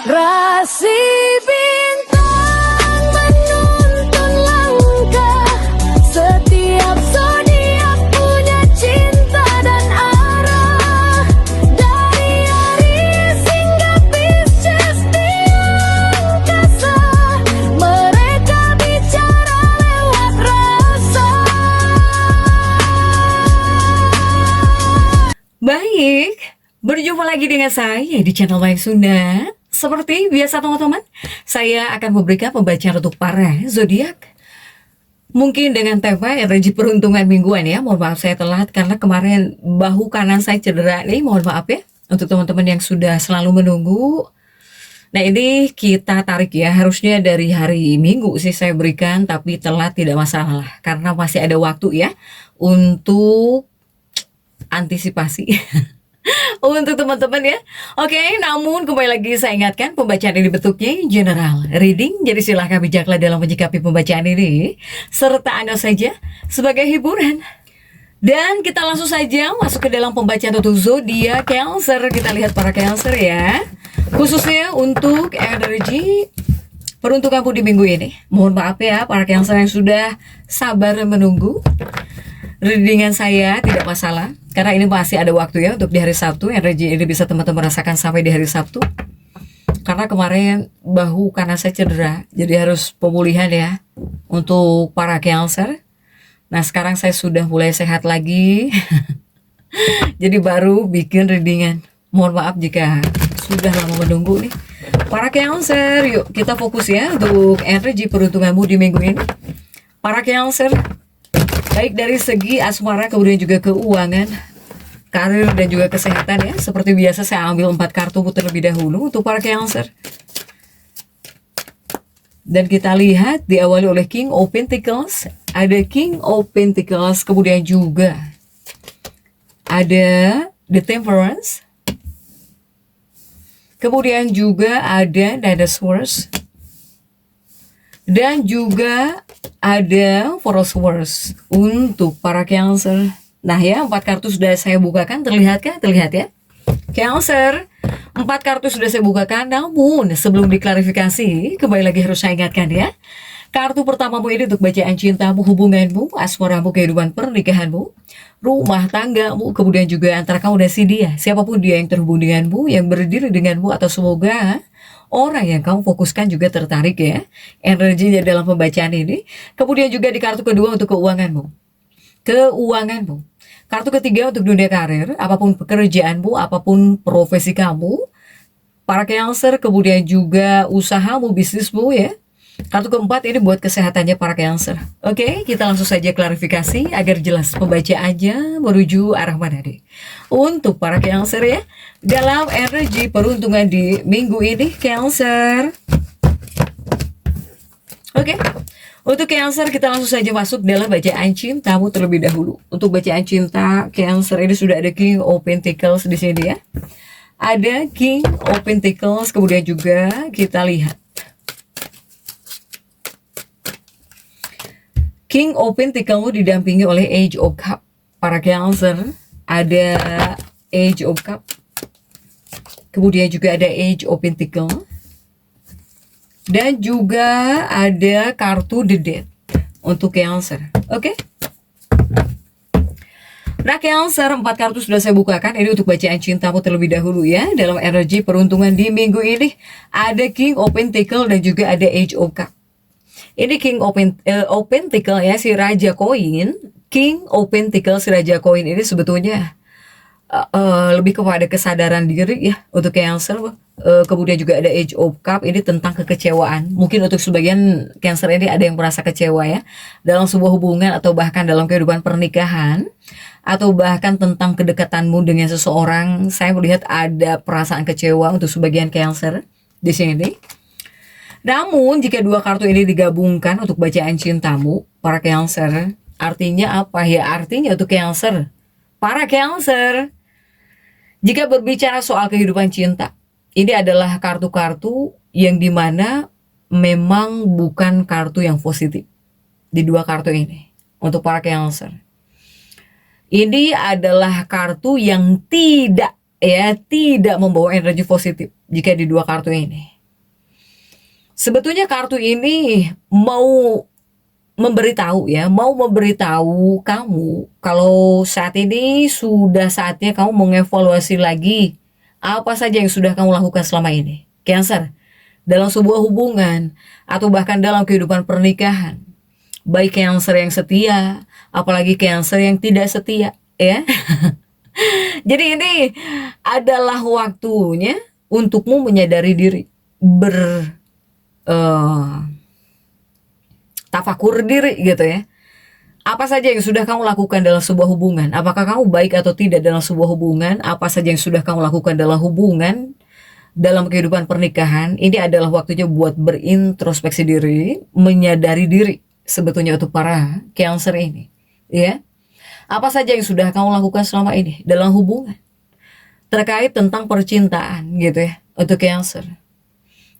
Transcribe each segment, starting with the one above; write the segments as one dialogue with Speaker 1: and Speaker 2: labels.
Speaker 1: Rasi bintang menuntun langkah, setiap zodiak punya cinta dan arah. Dari Aries hingga Pisces di angkasa, mereka bicara lewat rasa.
Speaker 2: Baik, berjumpa lagi dengan saya di channel Baik Sunda. Seperti biasa teman-teman, saya akan memberikan pembacaan untuk para zodiak. Mungkin dengan tema energi peruntungan mingguan ya. Mohon maaf saya telat karena kemarin bahu kanan saya cedera nih. Mohon maaf ya untuk teman-teman yang sudah selalu menunggu. Nah ini kita tarik ya, harusnya dari hari Minggu sih saya berikan, tapi telat tidak masalah karena masih ada waktu ya untuk antisipasi. Untuk teman-teman ya. Oke, namun kembali lagi saya ingatkan pembacaan ini bentuknya general reading, jadi silahkan bijaklah dalam menyikapi pembacaan ini serta Anda saja sebagai hiburan. Dan kita langsung saja masuk ke dalam pembacaan untuk zodiak Cancer. Kita lihat para Cancer ya, khususnya untuk energi peruntukanku di minggu ini. Mohon maaf ya para Cancer yang sudah sabar menunggu readingan saya, tidak masalah karena ini masih ada waktu ya untuk di hari Sabtu. Energi ini bisa teman-teman rasakan sampai di hari Sabtu karena kemarin bahu kanan saya cedera, jadi harus pemulihan ya untuk para Cancer. Nah sekarang saya sudah mulai sehat lagi jadi baru bikin readingan. Mohon maaf jika sudah lama menunggu nih para Cancer. Yuk kita fokus ya untuk energi peruntunganmu di minggu ini para Cancer, baik dari segi asmara, kemudian juga keuangan, karir, dan juga kesehatan ya. Seperti biasa saya ambil 4 kartu terlebih dahulu untuk para Cancer. Dan kita lihat diawali oleh King of Pentacles. Ada King of Pentacles, kemudian juga ada The Temperance. Kemudian juga ada Nine of Swords. Dan juga ada Four of Swords untuk para Cancer. Nah ya, 4 kartu sudah saya bukakan, terlihat kan? Terlihat ya Cancer, 4 kartu sudah saya bukakan. Namun sebelum diklarifikasi, kembali lagi harus saya ingatkan ya, kartu pertamamu ini untuk bacaan cintamu, hubunganmu, asmaramu, kehidupan pernikahanmu, rumah tanggamu, kemudian juga antara kamu dan si dia, siapapun dia yang terhubung denganmu, yang berdiri denganmu, atau semoga orang yang kamu fokuskan juga tertarik ya energinya dalam pembacaan ini. Kemudian juga di kartu kedua untuk keuanganmu. Kartu ketiga untuk dunia karir, apapun pekerjaanmu, apapun profesi kamu, para Cancer, kemudian juga usahamu, bisnismu ya. Kartu keempat ini buat kesehatannya para Cancer. Oke, kita langsung saja klarifikasi agar jelas pembacaannya menuju arah mana nih. Untuk para Cancer ya, dalam energi peruntungan di minggu ini Cancer. Oke, untuk Cancer kita langsung saja masuk dalam bacaan cintamu terlebih dahulu. Untuk bacaan cinta Cancer ini sudah ada King of Pentacles di sini ya. Ada King of Pentacles, kemudian juga kita lihat King of Pentacles didampingi oleh Age of Cup. Para Cancer ada Age of Cup, kemudian juga ada Age of Pentacles, dan juga ada kartu The Death untuk Cancer. Oke. Nah Cancer, 4 kartu sudah saya bukakan. Ini untuk bacaan cintamu terlebih dahulu ya. Dalam energi peruntungan di minggu ini ada King of Pentacles dan juga ada Age of Cup. Ini King of Pentacles ya, si Raja Koin. King of Pentacles, si Raja Koin ini sebetulnya lebih kepada kesadaran diri ya untuk Cancer. Kemudian juga ada Age of Cup, ini tentang kekecewaan. Mungkin untuk sebagian Cancer ini ada yang merasa kecewa ya dalam sebuah hubungan, atau bahkan dalam kehidupan pernikahan, atau bahkan tentang kedekatanmu dengan seseorang. Saya melihat ada perasaan kecewa untuk sebagian Cancer di sini. Namun jika 2 kartu ini digabungkan untuk bacaan cintamu para Cancer, artinya apa ya? Artinya untuk Cancer, para Cancer, jika berbicara soal kehidupan cinta, ini adalah kartu-kartu yang dimana memang bukan kartu yang positif di 2 kartu ini. Untuk para Cancer, ini adalah kartu yang tidak membawa energi positif jika di 2 kartu ini. Sebetulnya kartu ini mau memberitahu ya, mau memberitahu kamu kalau saat ini sudah saatnya kamu mengevaluasi lagi apa saja yang sudah kamu lakukan selama ini. Cancer, dalam sebuah hubungan atau bahkan dalam kehidupan pernikahan. Baik Cancer yang setia, apalagi Cancer yang tidak setia, ya. Jadi ini adalah waktunya untukmu menyadari diri, tafakur diri gitu ya. Apa saja yang sudah kamu lakukan dalam sebuah hubungan? Apakah kamu baik atau tidak dalam sebuah hubungan? Apa saja yang sudah kamu lakukan dalam hubungan, dalam kehidupan pernikahan? Ini adalah waktunya buat berintrospeksi diri, menyadari diri sebetulnya untuk para Cancer ini, ya. Apa saja yang sudah kamu lakukan selama ini dalam hubungan terkait tentang percintaan gitu ya untuk Cancer.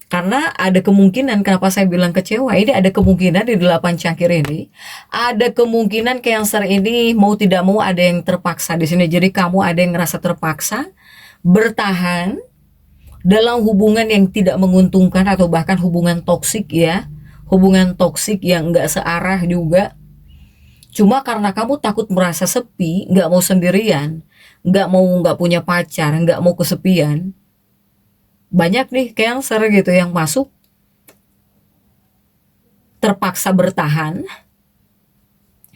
Speaker 2: Karena ada kemungkinan, kenapa saya bilang kecewa, ini ada kemungkinan di 8 cangkir ini, ada kemungkinan Cancer ini mau tidak mau ada yang terpaksa di sini. Jadi kamu ada yang ngerasa terpaksa bertahan dalam hubungan yang tidak menguntungkan atau bahkan hubungan toksik ya. Hubungan toksik yang nggak searah juga. Cuma karena kamu takut merasa sepi, nggak mau sendirian, nggak punya pacar, nggak mau kesepian. Banyak nih Cancer gitu yang masuk terpaksa bertahan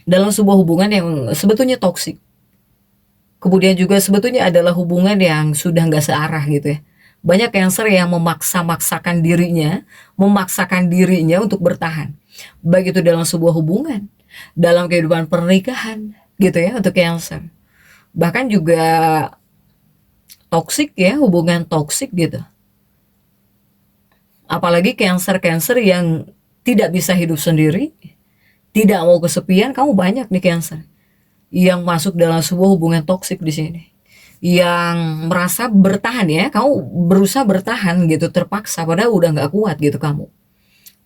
Speaker 2: dalam sebuah hubungan yang sebetulnya toksik. Kemudian juga sebetulnya adalah hubungan yang sudah nggak searah gitu ya. Banyak Cancer yang memaksakan dirinya untuk bertahan. Baik itu dalam sebuah hubungan, dalam kehidupan pernikahan gitu ya untuk Cancer. Bahkan juga toksik ya, hubungan toksik gitu. Apalagi Cancer yang tidak bisa hidup sendiri, tidak mau kesepian. Kamu banyak nih Cancer yang masuk dalam sebuah hubungan toksik di sini, yang merasa bertahan ya. Kamu berusaha bertahan gitu, terpaksa padahal udah nggak kuat gitu kamu.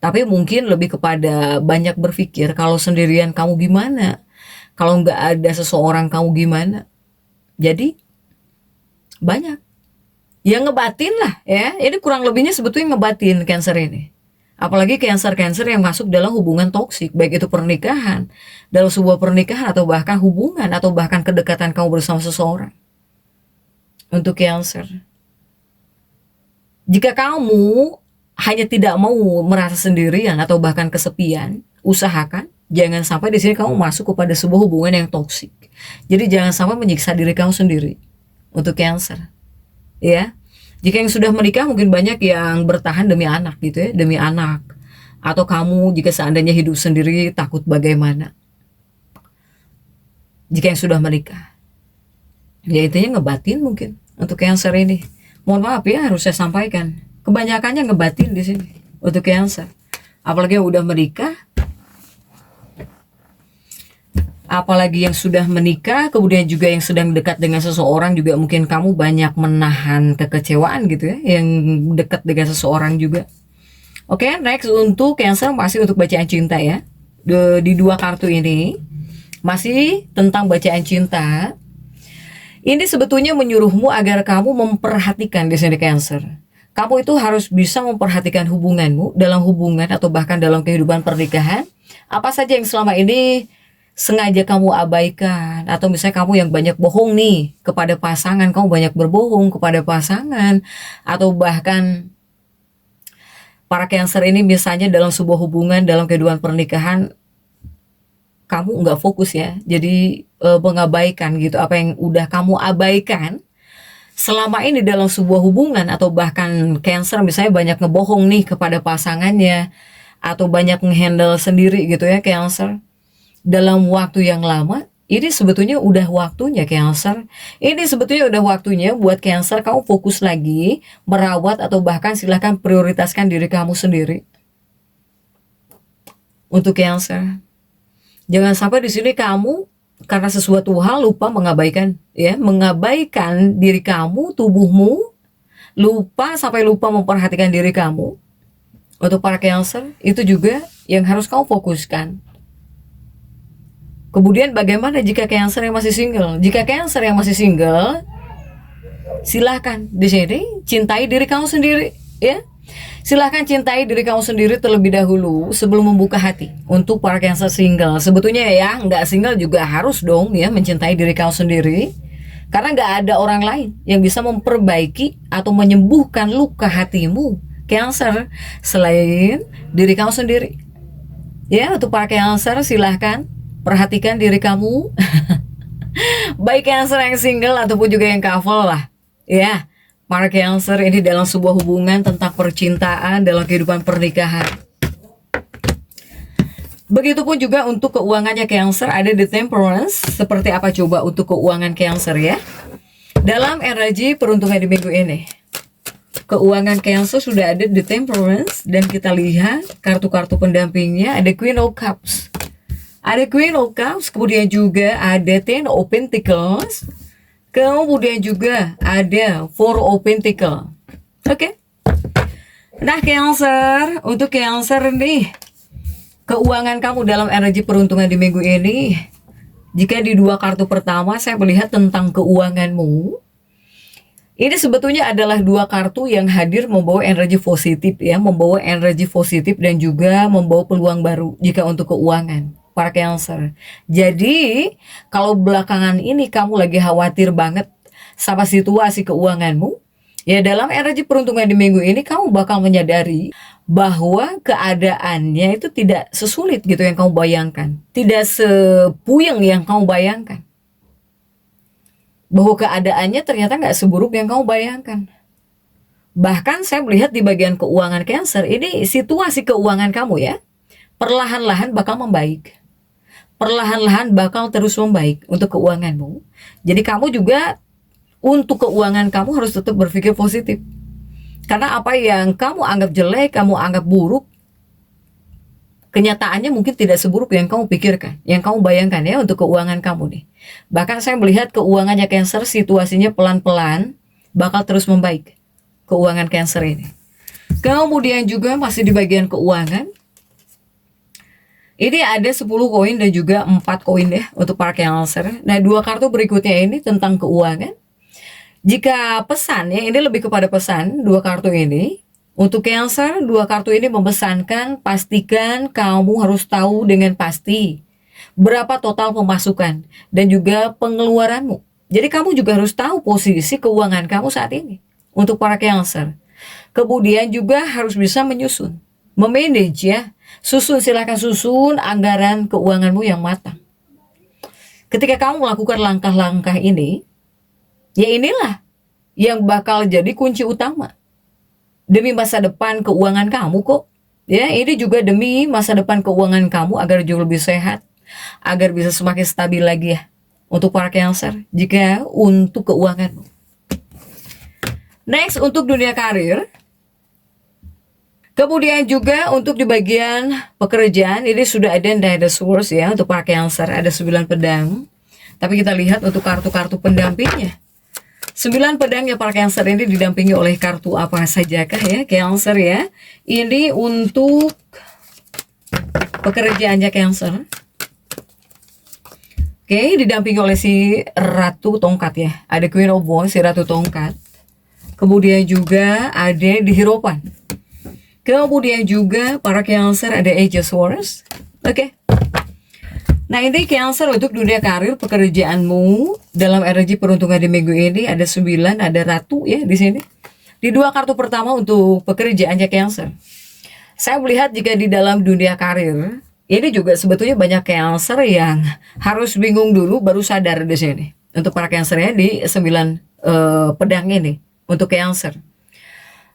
Speaker 2: Tapi mungkin lebih kepada banyak berpikir kalau sendirian kamu gimana, kalau nggak ada seseorang kamu gimana. Jadi banyak yang ngebatin lah ya. Ini kurang lebihnya sebetulnya ngebatin Cancer ini. Apalagi Cancer yang masuk dalam hubungan toksik, baik itu pernikahan, dalam sebuah pernikahan atau bahkan hubungan atau bahkan kedekatan kamu bersama seseorang. Untuk Cancer, jika kamu hanya tidak mau merasa sendirian atau bahkan kesepian, usahakan jangan sampai di sini kamu masuk kepada sebuah hubungan yang toksik. Jadi jangan sampai menyiksa diri kamu sendiri untuk Cancer. Ya, jika yang sudah menikah mungkin banyak yang bertahan demi anak gitu ya, demi anak. Atau kamu jika seandainya hidup sendiri takut bagaimana. Jika yang sudah menikah, ya intinya ngebatin mungkin untuk Cancer ini. Mohon maaf ya harus saya sampaikan, kebanyakannya ngebatin di sini untuk Cancer. Apalagi yang udah menikah, apalagi yang sudah menikah, kemudian juga yang sedang dekat dengan seseorang juga mungkin kamu banyak menahan kekecewaan gitu ya, yang dekat dengan seseorang juga. Oke, next untuk Cancer masih untuk bacaan cinta ya. Di 2 kartu ini masih tentang bacaan cinta. Ini sebetulnya menyuruhmu agar kamu memperhatikan di sini Cancer. Kamu itu harus bisa memperhatikan hubunganmu dalam hubungan atau bahkan dalam kehidupan pernikahan. Apa saja yang selama ini sengaja kamu abaikan, atau misalnya kamu yang banyak bohong nih kepada pasangan, kamu banyak berbohong kepada pasangan, atau bahkan para Cancer ini misalnya dalam sebuah hubungan, dalam kehidupan pernikahan, kamu nggak fokus ya, jadi mengabaikan gitu apa yang udah kamu abaikan selama ini dalam sebuah hubungan, atau bahkan Cancer misalnya banyak ngebohong nih kepada pasangannya, atau banyak ngehandle sendiri gitu ya Cancer dalam waktu yang lama. Ini sebetulnya udah waktunya Cancer. Ini sebetulnya udah waktunya buat Cancer kamu fokus lagi merawat atau bahkan silahkan prioritaskan diri kamu sendiri. Untuk Cancer, jangan sampai di sini kamu karena sesuatu hal lupa mengabaikan ya, mengabaikan diri kamu, tubuhmu, sampai lupa memperhatikan diri kamu. Untuk para Cancer, itu juga yang harus kamu fokuskan. Kemudian bagaimana jika Cancer yang masih single? Jika Cancer yang masih single, silahkan di sini cintai diri kamu sendiri ya. Silahkan cintai diri kamu sendiri terlebih dahulu sebelum membuka hati. Untuk para Cancer single, sebetulnya ya nggak single juga harus dong ya mencintai diri kamu sendiri. Karena nggak ada orang lain yang bisa memperbaiki atau menyembuhkan luka hatimu Cancer selain diri kamu sendiri. Ya, untuk para Cancer silahkan perhatikan diri kamu. Baik Cancer yang single ataupun juga yang couple lah. Ya, para Cancer ini dalam sebuah hubungan tentang percintaan dalam kehidupan pernikahan. Begitupun juga untuk keuangannya Cancer, ada The Temperance. Seperti apa coba untuk keuangan Cancer ya? Dalam energi peruntungan di minggu ini, keuangan Cancer sudah ada The Temperance. Dan kita lihat kartu-kartu pendampingnya, ada Queen of Cups. Ada Queen of Cups, kemudian juga ada Ten of Pentacles. Kemudian juga ada Four of Pentacles. Oke. Nah Cancer, untuk Cancer nih, keuangan kamu dalam energi peruntungan di minggu ini, jika di dua kartu pertama saya melihat tentang keuanganmu, ini sebetulnya adalah dua kartu yang hadir membawa energi positif ya, membawa energi positif dan juga membawa peluang baru jika untuk keuangan para Cancer. Jadi kalau belakangan ini kamu lagi khawatir banget sama situasi keuanganmu, ya dalam energi peruntungan di minggu ini kamu bakal menyadari bahwa keadaannya itu tidak sesulit gitu yang kamu bayangkan, tidak sepuyeng yang kamu bayangkan, bahwa keadaannya ternyata nggak seburuk yang kamu bayangkan. Bahkan saya melihat di bagian keuangan Cancer ini, situasi keuangan kamu ya perlahan-lahan bakal membaik, perlahan-lahan bakal terus membaik untuk keuanganmu. Jadi kamu juga untuk keuangan kamu harus tetap berpikir positif. Karena apa yang kamu anggap jelek, kamu anggap buruk, kenyataannya mungkin tidak seburuk yang kamu pikirkan, yang kamu bayangkan ya untuk keuangan kamu nih. Bahkan saya melihat keuangannya Cancer situasinya pelan-pelan bakal terus membaik. Keuangan Cancer ini. Kemudian juga masih di bagian keuangan, ini ada 10 koin dan juga 4 koin ya untuk para Cancer. Nah dua kartu berikutnya ini tentang keuangan. Jika pesan ya, ini lebih kepada pesan dua kartu ini. Untuk Cancer, dua kartu ini memesankan pastikan kamu harus tahu dengan pasti berapa total pemasukan dan juga pengeluaranmu. Jadi kamu juga harus tahu posisi keuangan kamu saat ini untuk para Cancer. Kemudian juga harus bisa menyusun, memanage ya. Silakan susun anggaran keuanganmu yang matang. Ketika kamu melakukan langkah-langkah ini, ya inilah yang bakal jadi kunci utama demi masa depan keuangan kamu kok. Ya, ini juga demi masa depan keuangan kamu agar jauh lebih sehat, agar bisa semakin stabil lagi ya untuk para Cancer jika untuk keuanganmu. Next untuk dunia karir. Kemudian juga untuk di bagian pekerjaan ini sudah ada the source ya untuk para Cancer, ada 9 pedang. Tapi kita lihat untuk kartu-kartu pendampingnya. 9 pedang ya para Cancer ini didampingi oleh kartu apa sajakah ya Cancer ya. Ini untuk pekerjaannya Cancer. Oke, didampingi oleh si Ratu Tongkat ya. Ada Queen of Wands, si Ratu Tongkat. Kemudian juga ada di Hierophant. Kemudian juga para Cancer ada Age of Swords. Oke. Nah ini Cancer untuk dunia karir pekerjaanmu dalam energi peruntungan di minggu ini ada 9, ada Ratu ya di sini. Di dua kartu pertama untuk pekerjaannya Cancer. Saya melihat jika di dalam dunia karir ini juga sebetulnya banyak Cancer yang harus bingung dulu baru sadar di sini. Untuk para Cancer ya di 9 pedang ini untuk Cancer.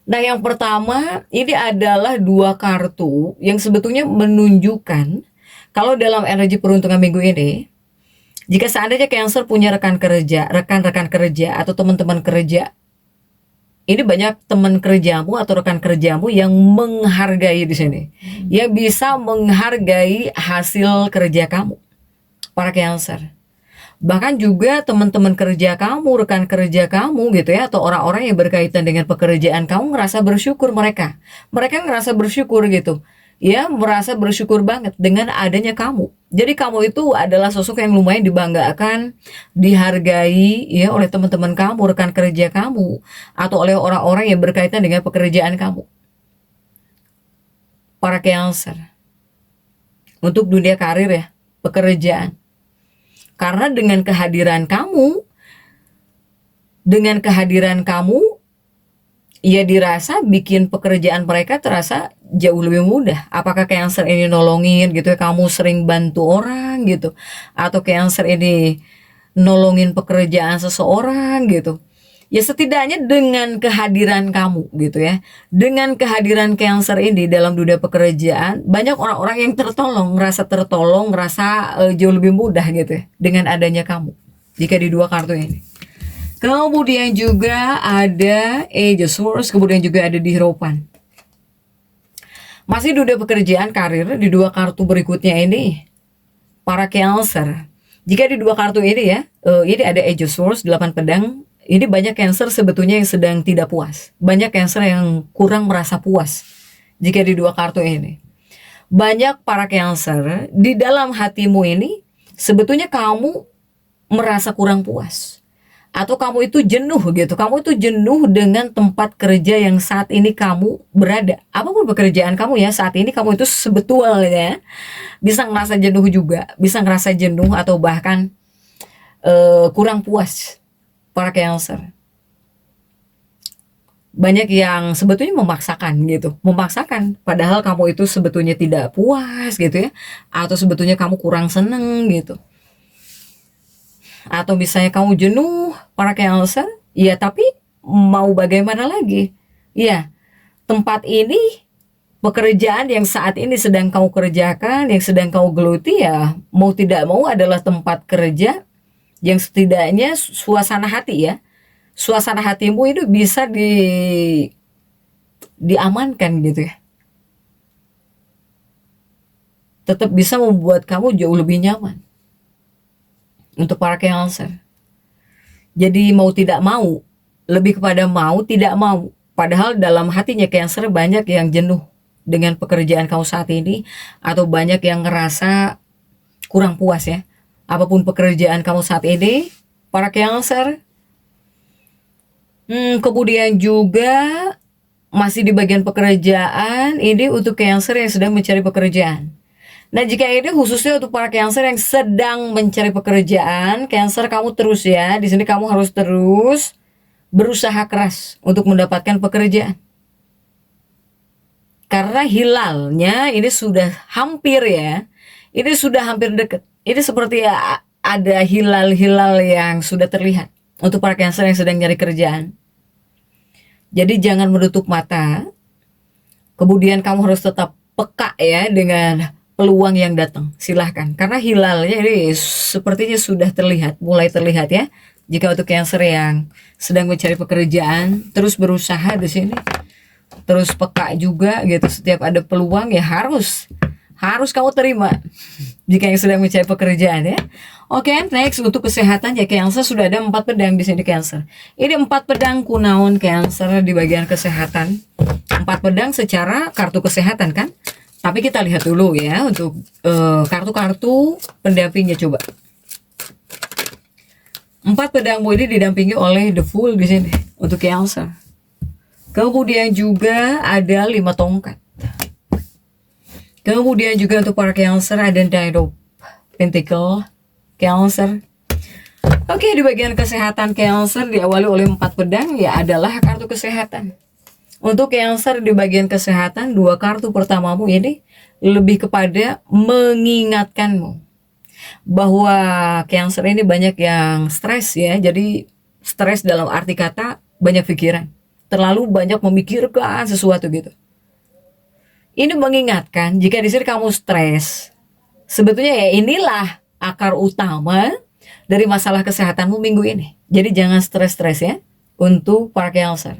Speaker 2: Nah yang pertama ini adalah dua kartu yang sebetulnya menunjukkan kalau dalam energi peruntungan minggu ini, jika seandainya Cancer punya rekan kerja atau teman-teman kerja, ini banyak teman kerjamu atau rekan kerjamu yang menghargai di sini, yang bisa menghargai hasil kerja kamu, para Cancer. Bahkan juga teman-teman kerja kamu, rekan kerja kamu gitu ya, atau orang-orang yang berkaitan dengan pekerjaan kamu ngerasa bersyukur mereka ngerasa bersyukur gitu ya, merasa bersyukur banget dengan adanya kamu. Jadi kamu itu adalah sosok yang lumayan dibanggakan, dihargai ya oleh teman-teman kamu, rekan kerja kamu, atau oleh orang-orang yang berkaitan dengan pekerjaan kamu. para Cancer. Untuk dunia karir ya, pekerjaan. Karena dengan kehadiran kamu, ya dirasa bikin pekerjaan mereka terasa jauh lebih mudah. Apakah Cancer ini nolongin gitu ya, kamu sering bantu orang gitu, atau Cancer ini nolongin pekerjaan seseorang gitu. Ya setidaknya dengan kehadiran kamu gitu ya, dengan kehadiran Cancer ini dalam dunia pekerjaan, banyak orang-orang yang ngerasa tertolong, ngerasa jauh lebih mudah gitu ya, dengan adanya kamu, jika di dua kartu ini. Kemudian juga ada Age of Swords, kemudian juga ada di Hierophant. Masih dunia pekerjaan, karir, di dua kartu berikutnya ini, para Cancer. Jika di dua kartu ini ya, ini ada Age of Swords, 8 pedang. Ini banyak Cancer sebetulnya yang sedang tidak puas. Banyak Cancer yang kurang merasa puas jika di dua kartu ini. Banyak para Cancer di dalam hatimu ini sebetulnya kamu merasa kurang puas. Atau kamu itu jenuh gitu. Kamu itu jenuh dengan tempat kerja yang saat ini kamu berada. Apapun pekerjaan kamu ya, saat ini kamu itu sebetulnya bisa ngerasa jenuh juga. Bisa ngerasa jenuh atau bahkan kurang puas. Para Cancer. Banyak yang sebetulnya memaksakan gitu. Memaksakan. Padahal kamu itu sebetulnya tidak puas gitu ya. Atau sebetulnya kamu kurang seneng gitu. Atau misalnya kamu jenuh, para Cancer. Ya tapi mau bagaimana lagi? Ya, tempat ini, pekerjaan yang saat ini sedang kamu kerjakan, yang sedang kamu geluti ya, mau tidak mau adalah tempat kerja yang setidaknya suasana hati ya, suasana hatimu itu bisa diamankan gitu ya, tetap bisa membuat kamu jauh lebih nyaman. Untuk para Cancer, jadi mau tidak mau, lebih kepada mau tidak mau, padahal dalam hatinya Cancer banyak yang jenuh dengan pekerjaan kamu saat ini, atau banyak yang ngerasa kurang puas ya. Apapun pekerjaan kamu saat ini, para Cancer. Kemudian juga masih di bagian pekerjaan, ini untuk Cancer yang sedang mencari pekerjaan. Nah jika ini khususnya untuk para Cancer yang sedang mencari pekerjaan, Cancer kamu terus ya, di sini kamu harus terus berusaha keras untuk mendapatkan pekerjaan. Karena hilalnya ini sudah hampir ya, ini sudah hampir dekat. Ini seperti ada hilal-hilal yang sudah terlihat untuk para Cancer yang sedang nyari kerjaan. Jadi jangan menutup mata. Kemudian kamu harus tetap peka ya dengan peluang yang datang. Silahkan. Karena hilalnya ini sepertinya sudah terlihat, mulai terlihat ya. Jika untuk Cancer yang sedang mencari pekerjaan, terus berusaha di sini. Terus peka juga gitu. Setiap ada peluang ya harus kamu terima jika yang sedang mencari pekerjaan ya. Oke, next untuk kesehatan ya Cancer, sudah ada 4 pedang di sini Cancer. Ini 4 pedang kunaon Cancer di bagian kesehatan. 4 pedang secara kartu kesehatan kan. Tapi kita lihat dulu ya untuk kartu-kartu pendampingnya coba. 4 pedang ini didampingi oleh The Fool di sini untuk Cancer. Kemudian juga ada 5 tongkat. Kemudian juga untuk para Cancer ada Knight of Pentacle Cancer. Oke, di bagian kesehatan Cancer diawali oleh 4 pedang ya adalah kartu kesehatan. Untuk Cancer di bagian kesehatan, 2 kartu pertamamu ini lebih kepada mengingatkanmu bahwa Cancer ini banyak yang stres ya. Jadi stres dalam arti kata banyak pikiran, terlalu banyak memikirkan sesuatu gitu. Ini mengingatkan jika di sini kamu stres, sebetulnya ya inilah akar utama dari masalah kesehatanmu minggu ini. Jadi jangan stres-stres ya untuk para Cancer.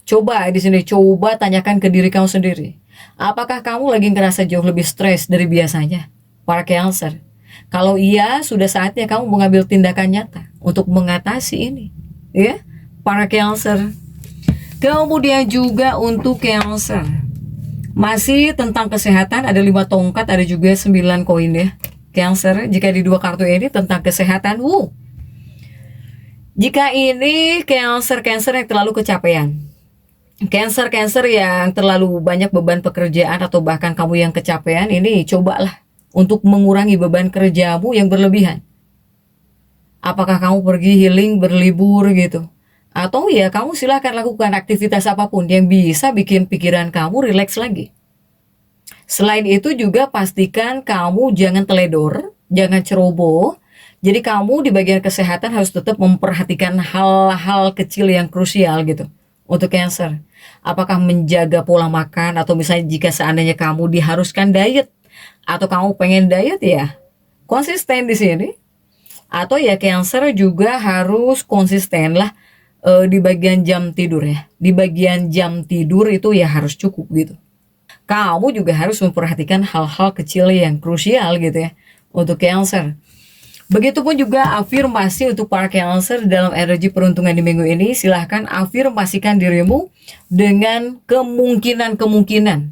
Speaker 2: Coba di sini, coba tanyakan ke diri kamu sendiri. Apakah kamu lagi ngerasa jauh lebih stres dari biasanya? Para Cancer. Kalau iya, sudah saatnya kamu mengambil tindakan nyata untuk mengatasi ini. Ya, para Cancer. Kemudian juga untuk Cancer. Masih tentang kesehatan, ada 5 tongkat, ada juga 9 koin ya. Cancer, jika di 2 kartu ini tentang kesehatan, jika ini Cancer yang terlalu kecapean. Cancer yang terlalu banyak beban pekerjaan atau bahkan kamu yang kecapean, ini cobalah untuk mengurangi beban kerjamu yang berlebihan. Apakah kamu pergi healing, berlibur gitu? Atau ya kamu silahkan lakukan aktivitas apapun yang bisa bikin pikiran kamu rileks lagi. Selain itu juga pastikan kamu jangan teledor, jangan ceroboh. Jadi kamu di bagian kesehatan harus tetap memperhatikan hal-hal kecil yang krusial gitu untuk Cancer. Apakah menjaga pola makan atau misalnya jika seandainya kamu diharuskan diet atau kamu pengen diet ya konsisten di sini. Atau ya Cancer juga harus konsisten lah di bagian jam tidur ya. Di bagian jam tidur itu ya harus cukup gitu. Kamu juga harus memperhatikan hal-hal kecil yang krusial gitu ya untuk Cancer. Begitupun juga afirmasi untuk para Cancer dalam energi peruntungan di minggu ini. Silahkan afirmasikan dirimu dengan kemungkinan-kemungkinan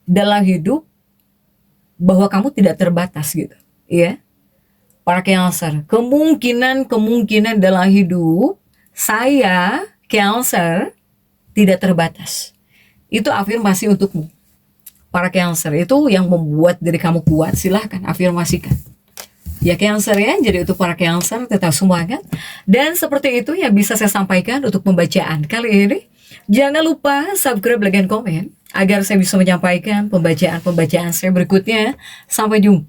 Speaker 2: dalam hidup bahwa kamu tidak terbatas gitu. Ya, para Cancer, kemungkinan-kemungkinan dalam hidup saya Cancer tidak terbatas. Itu afirmasi untukmu. Para Cancer, itu yang membuat diri kamu kuat. Silahkan afirmasikan. Ya Cancer ya, jadi untuk para Cancer tetap semangat. Dan seperti itu yang bisa saya sampaikan untuk pembacaan kali ini. Jangan lupa subscribe, like, dan komen agar saya bisa menyampaikan pembacaan-pembacaan saya berikutnya. Sampai jumpa.